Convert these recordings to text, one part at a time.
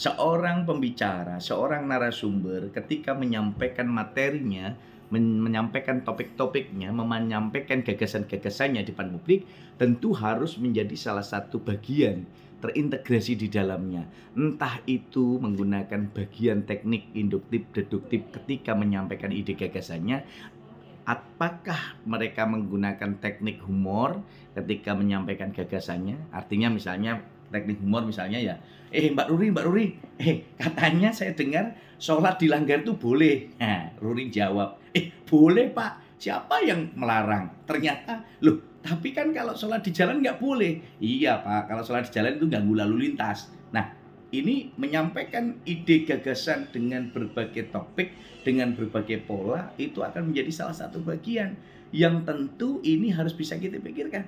seorang pembicara, seorang narasumber ketika menyampaikan materinya, menyampaikan topik-topiknya, menyampaikan gagasan-gagasannya di depan publik, tentu harus menjadi salah satu bagian terintegrasi di dalamnya. Entah itu menggunakan bagian teknik induktif, deduktif ketika menyampaikan ide gagasannya, apakah mereka menggunakan teknik humor ketika menyampaikan gagasannya? Artinya misalnya teknik humor misalnya ya, Mbak Ruri, katanya saya dengar sholat dilanggar itu boleh. Nah, Ruri jawab, boleh Pak, siapa yang melarang? Ternyata, loh, tapi kan kalau sholat di jalan nggak boleh. Iya Pak, kalau sholat di jalan itu ganggu lalu lintas. Nah, ini menyampaikan ide gagasan dengan berbagai topik, dengan berbagai pola, itu akan menjadi salah satu bagian yang tentu ini harus bisa kita pikirkan.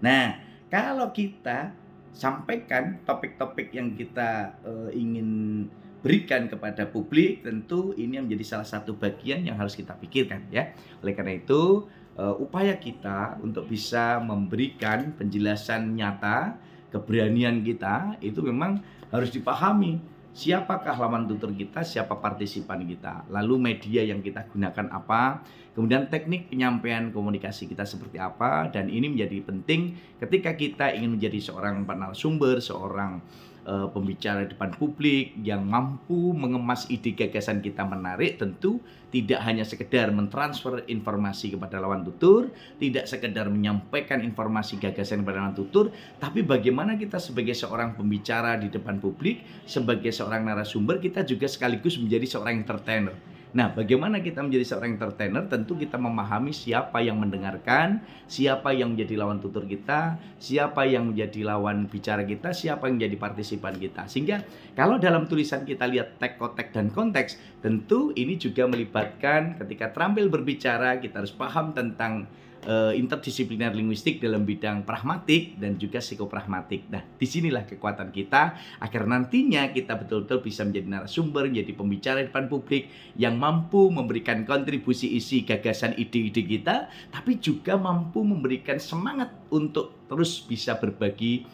Nah, kalau kita sampaikan topik-topik yang kita ingin berikan kepada publik, tentu ini menjadi salah satu bagian yang harus kita pikirkan ya. Oleh karena itu, upaya kita untuk bisa memberikan penjelasan nyata, keberanian kita itu memang harus dipahami. Siapakah lawan tutur kita, siapa partisipan kita, lalu media yang kita gunakan apa, kemudian teknik penyampaian komunikasi kita seperti apa, dan ini menjadi penting ketika kita ingin menjadi seorang narasumber, seorang pembicara di depan publik yang mampu mengemas ide gagasan kita menarik, tentu tidak hanya sekedar mentransfer informasi kepada lawan tutur, tidak sekedar menyampaikan informasi gagasan kepada lawan tutur, tapi bagaimana kita sebagai seorang pembicara di depan publik, sebagai seorang narasumber, kita juga sekaligus menjadi seorang entertainer. Nah, bagaimana kita menjadi seorang entertainer? Tentu kita memahami siapa yang mendengarkan, siapa yang menjadi lawan tutur kita, siapa yang menjadi lawan bicara kita, siapa yang menjadi partisipan kita. Sehingga kalau dalam tulisan kita lihat teks, konteks, dan konteks, tentu ini juga melibatkan ketika terampil berbicara, kita harus paham tentang interdisipliner linguistik dalam bidang pragmatik dan juga psikopragmatik. Nah, disinilah kekuatan kita agar nantinya kita betul-betul bisa menjadi narasumber, menjadi pembicara di depan publik yang mampu memberikan kontribusi isi gagasan ide-ide kita, tapi juga mampu memberikan semangat untuk terus bisa berbagi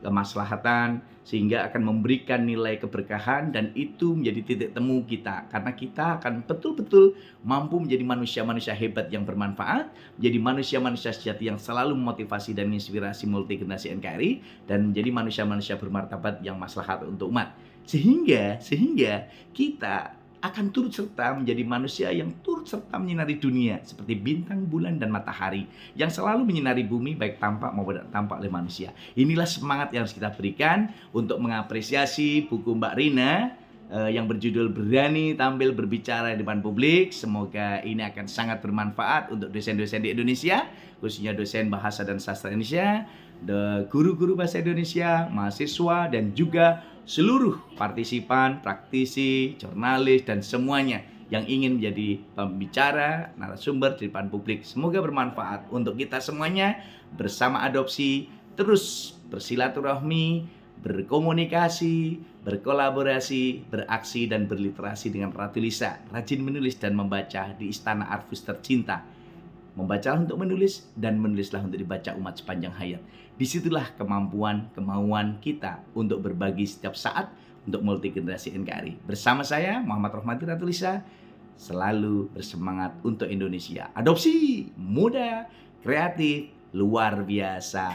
kemaslahatan, sehingga akan memberikan nilai keberkahan, dan itu menjadi titik temu kita, karena kita akan betul-betul mampu menjadi manusia-manusia hebat yang bermanfaat, menjadi manusia-manusia sejati yang selalu memotivasi dan menginspirasi multigenerasi NKRI, dan menjadi manusia-manusia bermartabat yang maslahat untuk umat, sehingga kita akan turut serta menjadi manusia yang turut serta menyinari dunia seperti bintang, bulan, dan matahari yang selalu menyinari bumi baik tampak maupun tidak tampak oleh manusia. Inilah semangat yang harus kita berikan untuk mengapresiasi buku Mbak Rina yang berjudul Berani Tampil Berbicara di Depan Publik. Semoga ini akan sangat bermanfaat untuk dosen-dosen di Indonesia, khususnya dosen bahasa dan sastra Indonesia, guru-guru bahasa Indonesia, mahasiswa, dan juga seluruh partisipan, praktisi, jurnalis, dan semuanya yang ingin menjadi pembicara, narasumber di depan publik. Semoga bermanfaat untuk kita semuanya. Bersama Adopsi terus bersilaturahmi, berkomunikasi, berkolaborasi, beraksi, dan berliterasi dengan Ratu Lisa. Rajin menulis dan membaca di Istana Arfus tercinta. Membacalah untuk menulis, dan menulislah untuk dibaca umat sepanjang hayat. Disitulah kemauan kita untuk berbagi setiap saat untuk multigenerasi NKRI. Bersama saya, Muhammad Rohmati Ratu Lisa, selalu bersemangat untuk Indonesia. Adopsi muda, kreatif, luar biasa.